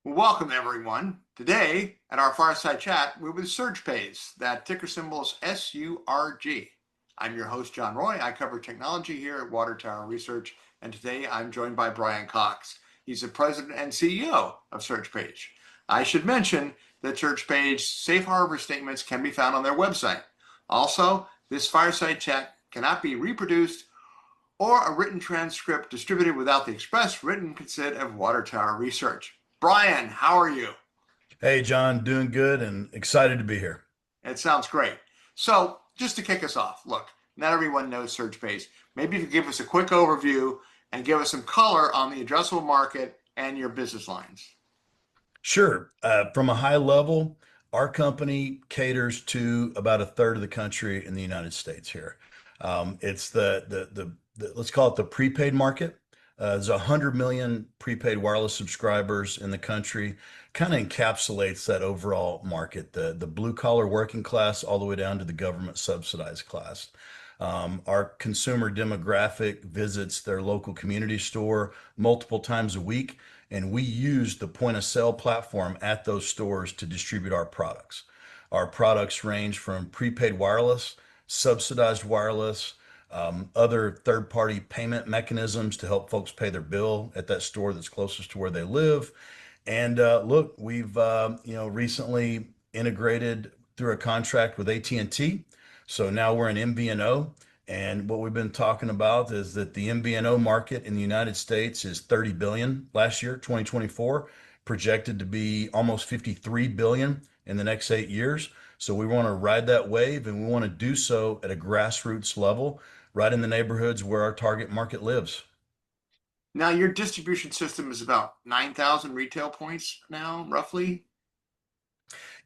Welcome, everyone. Today, at our fireside chat, we're with Surepays. That ticker symbol is SURG. I'm your host, John Roy. I cover technology here at Water Tower Research, and today I'm joined by Brian Cox. He's the president and CEO of Surepays. I should mention that Surepays safe harbor statements can be found on their website. Also, this fireside chat cannot be reproduced or a written transcript distributed without the express written consent of Water Tower Research. Brian, how are you? Hey, John, doing good and excited to be here. It sounds great. So, just to kick us off, look, not everyone knows SurgePays. Maybe you could give us a quick overview and give us some color on the addressable market and your business lines. Sure. From a high level, our company caters to about a third of the country in the United States here. It's let's call it the prepaid market. There's 100 million prepaid wireless subscribers in the country. Kind of encapsulates that overall market, the blue collar working class all the way down to the government subsidized class. Our consumer demographic visits their local community store multiple times a week, and we use the point of sale platform at those stores to distribute our products. Our products range from prepaid wireless, subsidized wireless, other third-party payment mechanisms to help folks pay their bill at that store that's closest to where they live. And look, we've recently integrated through a contract with AT&T. So now we're in MVNO. And what we've been talking about is that the MVNO market in the United States is 30 billion last year, 2024, projected to be almost 53 billion in the next 8 years. So we want to ride that wave, and we want to do so at a grassroots level, right in the neighborhoods where our target market lives. Now, your distribution system is about 9,000 retail points now, roughly.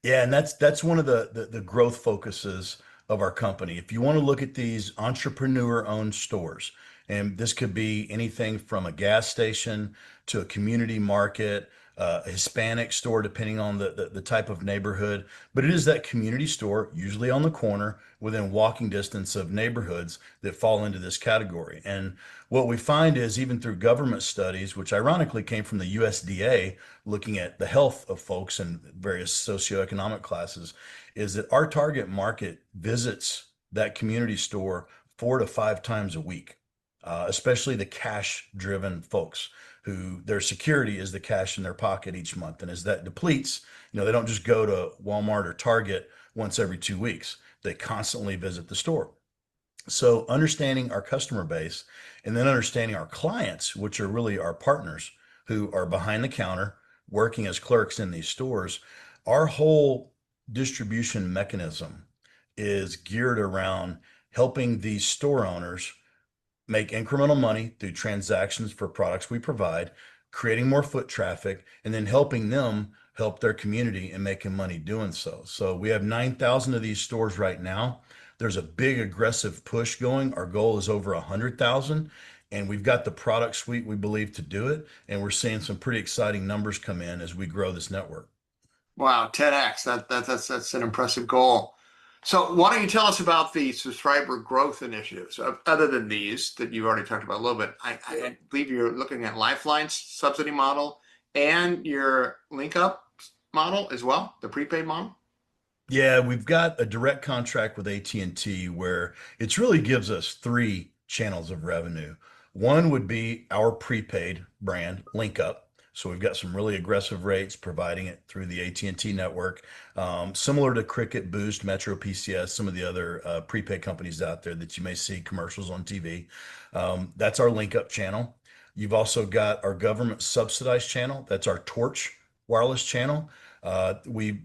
Yeah, and that's one of the growth focuses of our company. If you want to look at these entrepreneur-owned stores, and this could be anything from a gas station to a community market, a Hispanic store, depending on the type of neighborhood, but it is that community store, usually on the corner, within walking distance of neighborhoods that fall into this category. And what we find is even through government studies, which ironically came from the USDA, looking at the health of folks in various socioeconomic classes, is that our target market visits that community store 4 to 5 times a week, especially the cash driven folks who their security is the cash in their pocket each month. And as that depletes, they don't just go to Walmart or Target once every 2 weeks. They constantly visit the store. So understanding our customer base and then understanding our clients, which are really our partners who are behind the counter working as clerks in these stores, our whole distribution mechanism is geared around helping these store owners make incremental money through transactions for products we provide, creating more foot traffic, and then helping them help their community and making money doing so. So we have 9,000 of these stores right now. There's a big aggressive push going. Our goal is over 100,000, and we've got the product suite we believe to do it. And we're seeing some pretty exciting numbers come in as we grow this network. Wow, 10x. That's an impressive goal. So, why don't you tell us about the subscriber growth initiatives, other than these that you've already talked about a little bit? I believe you're looking at Lifeline's subsidy model and your link up model as well, the prepaid model. Yeah, we've got a direct contract with AT&T where it really gives us three channels of revenue. One would be our prepaid brand, Link Up. So we've got some really aggressive rates providing it through the AT&T network, similar to Cricket, Boost, Metro PCS, some of the other prepaid companies out there that you may see commercials on TV. That's our Link Up channel. You've also got our government subsidized channel. That's our Torch wireless channel. We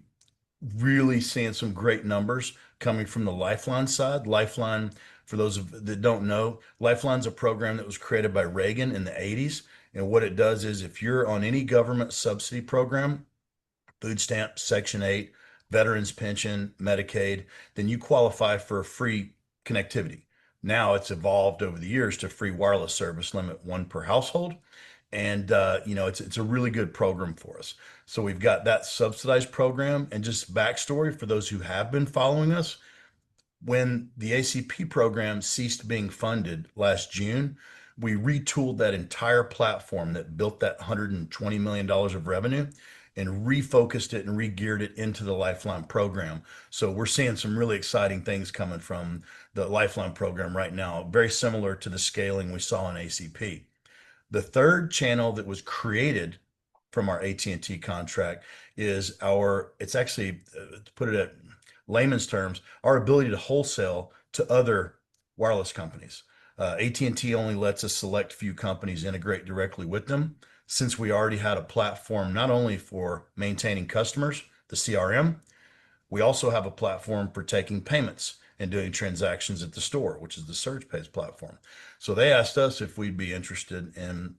really seeing some great numbers coming from the Lifeline side. Lifeline, for those that don't know, Lifeline's a program that was created by Reagan in the 80s. And what it does is if you're on any government subsidy program, food stamp, Section 8, veterans pension, Medicaid, then you qualify for a free connectivity. Now it's evolved over the years to free wireless service, limit one per household. And it's a really good program for us. So we've got that subsidized program. And just backstory for those who have been following us, when the ACP program ceased being funded last June, we retooled that entire platform that built that $120 million of revenue, and refocused it and re-geared it into the Lifeline program. So we're seeing some really exciting things coming from the Lifeline program right now, very similar to the scaling we saw in ACP. The third channel that was created from our AT&T contract is it's actually, to put it at layman's terms, our ability to wholesale to other wireless companies. AT&T only lets a select few companies integrate directly with them. Since we already had a platform not only for maintaining customers, the CRM, we also have a platform for taking payments and doing transactions at the store, which is the Surepays platform. So they asked us if we'd be interested in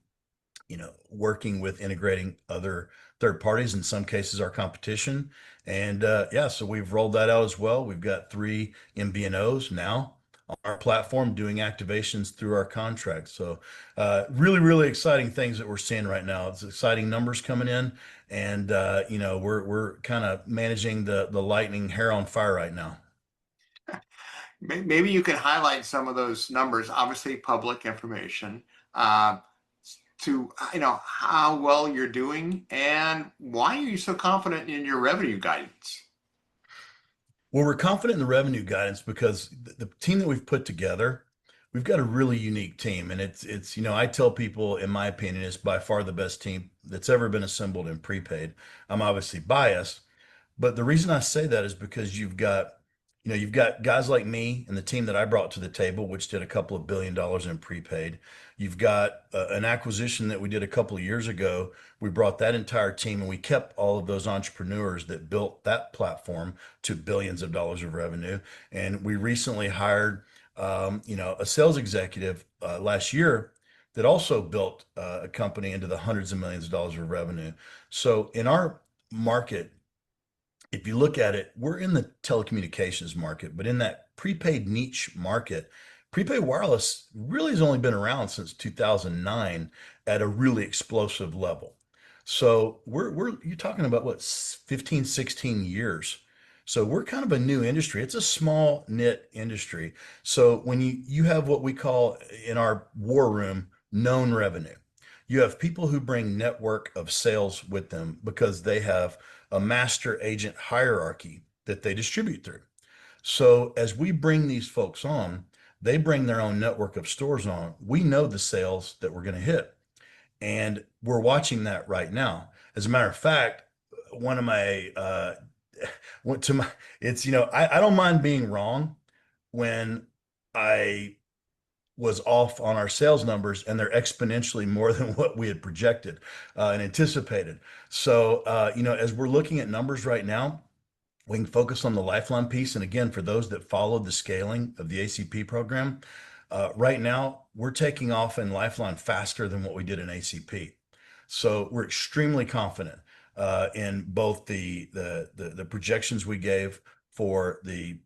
working with integrating other third parties, in some cases our competition. And yeah, so we've rolled that out as well. We've got 3 MVNOs now on our platform doing activations through our contract. So really, really exciting things that we're seeing right now. It's exciting numbers coming in, and we're kind of managing the lightning hair on fire right now. Maybe you can highlight some of those numbers, obviously public information, uh, to how well you're doing and why are you so confident in your revenue guidance? Well, we're confident in the revenue guidance because the team that we've put together, we've got a really unique team. And I tell people, in my opinion, it's by far the best team that's ever been assembled in prepaid. I'm obviously biased, but the reason I say that is because you've got guys like me and the team that I brought to the table, which did a couple of $1 billion in prepaid. You've got an acquisition that we did a couple of years ago. We brought that entire team and we kept all of those entrepreneurs that built that platform to billions of dollars of revenue. And we recently hired, a sales executive last year that also built a company into the hundreds of millions of dollars of revenue. So in our market, if you look at it, we're in the telecommunications market, but in that prepaid niche market, prepaid wireless really has only been around since 2009 at a really explosive level. So you're talking about what, 15, 16 years. So we're kind of a new industry. It's a small knit industry. So when you have what we call in our war room known revenue, you have people who bring network of sales with them because they have a master agent hierarchy that they distribute through. So as we bring these folks on, they bring their own network of stores on. We know the sales that we're going to hit, and we're watching that right now. As a matter of fact, one of my went to my it's I don't mind being wrong when I was off on our sales numbers, and they're exponentially more than what we had projected and anticipated. So, as we're looking at numbers right now, we can focus on the Lifeline piece. And again, for those that followed the scaling of the ACP program, right now we're taking off in Lifeline faster than what we did in ACP. So we're extremely confident in both the projections we gave for the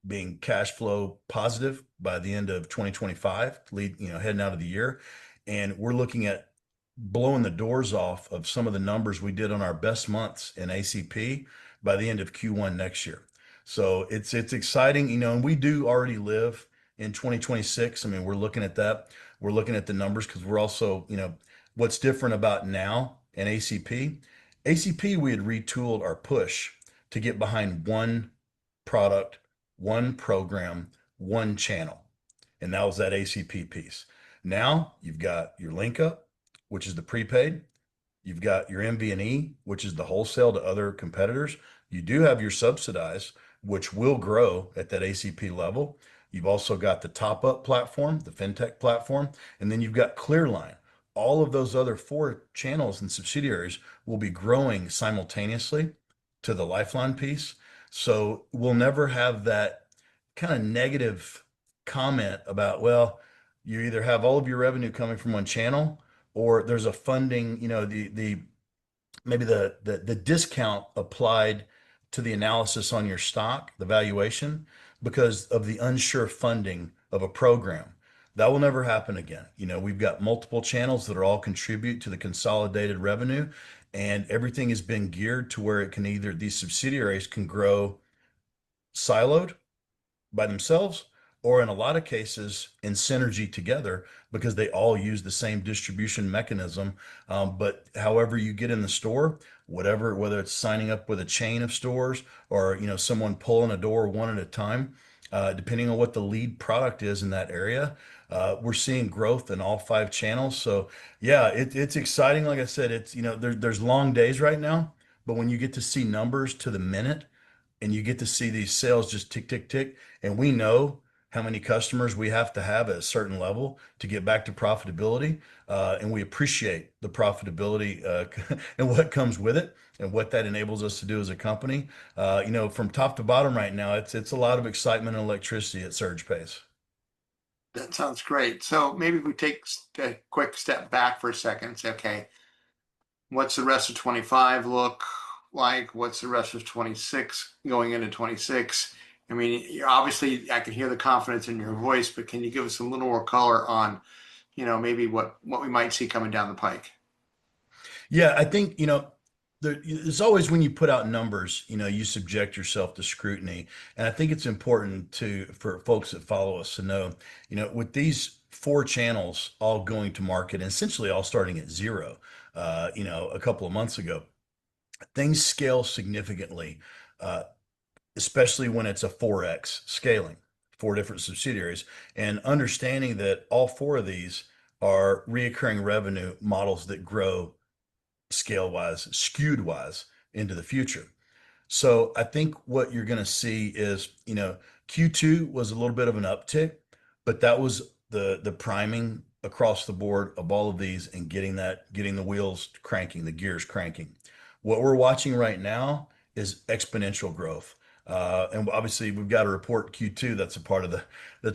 being cash flow positive by the end of 2025, heading out of the year, and we're looking at blowing the doors off of some of the numbers we did on our best months in ACP by the end of Q1 next year. So it's exciting, and we do already live in 2026. I mean, we're looking at that. We're looking at the numbers because we're also, what's different about now and ACP. ACP, we had retooled our push to get behind one product, one program, one channel. And that was that ACP piece. Now you've got your link up, which is the prepaid. You've got your MVNE, which is the wholesale to other competitors. You do have your subsidized, which will grow at that ACP level. You've also got the top up platform, the fintech platform, and then you've got Clearline. All of those other 4 channels and subsidiaries will be growing simultaneously to the Lifeline piece. So we'll never have that kind of negative comment about, well, you either have all of your revenue coming from one channel or there's a funding, the maybe the discount applied to the analysis on your stock, the valuation, because of the unsure funding of a program. That will never happen again. We've got multiple channels that are all contribute to the consolidated revenue, and everything has been geared to where it can these subsidiaries can grow siloed by themselves, or in a lot of cases in synergy together because they all use the same distribution mechanism. But however you get in the store, whatever, whether it's signing up with a chain of stores or someone pulling a door one at a time, depending on what the lead product is in that area, we're seeing growth in all five channels. So yeah, it's exciting. Like I said, it's there's long days right now, but when you get to see numbers to the minute and you get to see these sales just tick, tick, tick, and we know how many customers we have to have at a certain level to get back to profitability, and we appreciate the profitability and what comes with it and what that enables us to do as a company. From top to bottom right now, it's a lot of excitement and electricity at SurgePays. That sounds great. So maybe we take a quick step back for a second and say, okay, what's the rest of 25 look like? What's the rest of 26 going into 26? I mean, you're obviously, I can hear the confidence in your voice, but can you give us a little more color on, maybe what we might see coming down the pike? Yeah, I think, there's always when you put out numbers, you subject yourself to scrutiny. And I think it's important for folks that follow us to know, with these four channels all going to market and essentially all starting at zero, a couple of months ago, things scale significantly, uh, especially when it's a 4X scaling, four different subsidiaries, and understanding that all four of these are reoccurring revenue models that grow scale wise, skewed wise into the future. So I think what you're going to see is, Q2 was a little bit of an uptick, but that was the priming across the board of all of these and getting the wheels cranking, the gears cranking. What we're watching right now is exponential growth. And obviously we've got to report Q2. That's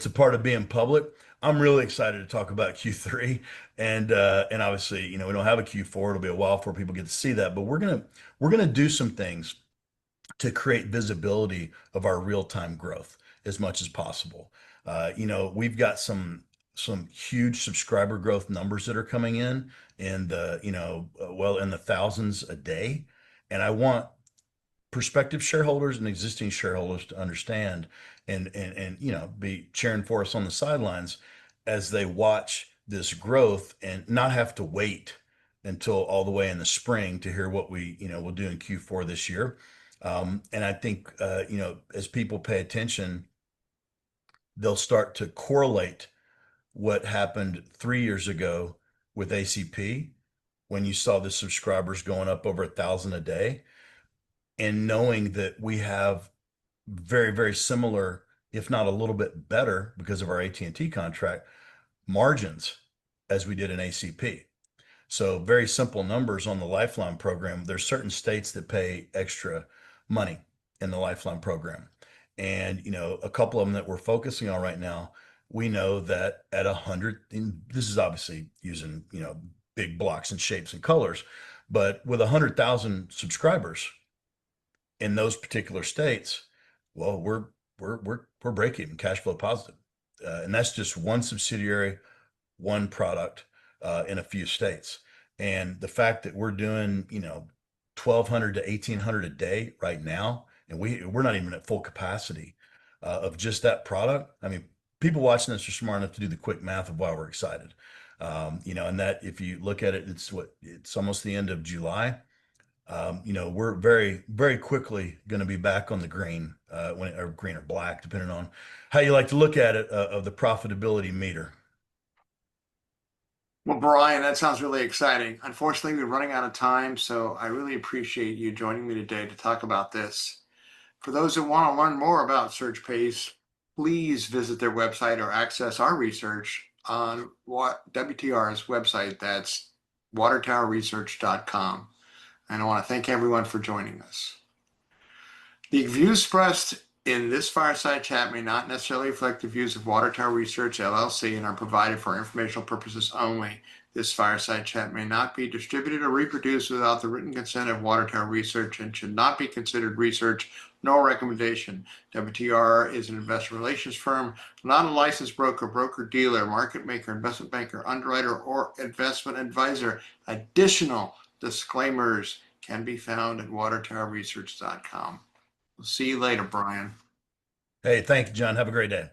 a part of being public. I'm really excited to talk about Q3, and obviously, we don't have a Q4. It'll be a while before people get to see that, but we're gonna do some things to create visibility of our real-time growth as much as possible. We've got some huge subscriber growth numbers that are coming in the well in the thousands a day, and I want prospective shareholders and existing shareholders to understand and be cheering for us on the sidelines as they watch this growth and not have to wait until all the way in the spring to hear what we'll do in Q4 this year. And I think as people pay attention, they'll start to correlate what happened 3 years ago with ACP when you saw the subscribers going up over 1,000 a day, and knowing that we have very, very similar, if not a little bit better because of our AT&T contract, margins as we did in ACP. So very simple numbers on the Lifeline program. There's certain states that pay extra money in the Lifeline program. And, a couple of them that we're focusing on right now, we know that at 100, and this is obviously using, big blocks and shapes and colors, but with 100,000 subscribers in those particular states, well, we're break even, cash flow positive, and that's just one subsidiary, one product in a few states. And the fact that we're doing 1,200 to 1,800 a day right now, and we're not even at full capacity of just that product. I mean, people watching this are smart enough to do the quick math of why we're excited. And that if you look at it, it's almost the end of July. We're very, very quickly going to be back on the green, or green or black, depending on how you like to look at it, of the profitability meter. Well, Brian, that sounds really exciting. Unfortunately, we're running out of time, so I really appreciate you joining me today to talk about this. For those that want to learn more about SurgePays, please visit their website or access our research on WTR's website. That's watertowerresearch.com. And I want to thank everyone for joining us. The views expressed in this fireside chat may not necessarily reflect the views of Water Tower Research LLC and are provided for informational purposes only. This fireside chat may not be distributed or reproduced without the written consent of Water Tower Research and should not be considered research nor recommendation. WTR is an investor relations firm, not a licensed broker, broker-dealer, market maker, investment banker, underwriter, or investment advisor. Additional disclaimers can be found at watertowerresearch.com. We'll see you later, Brian. Hey, thank you, John. Have a great day.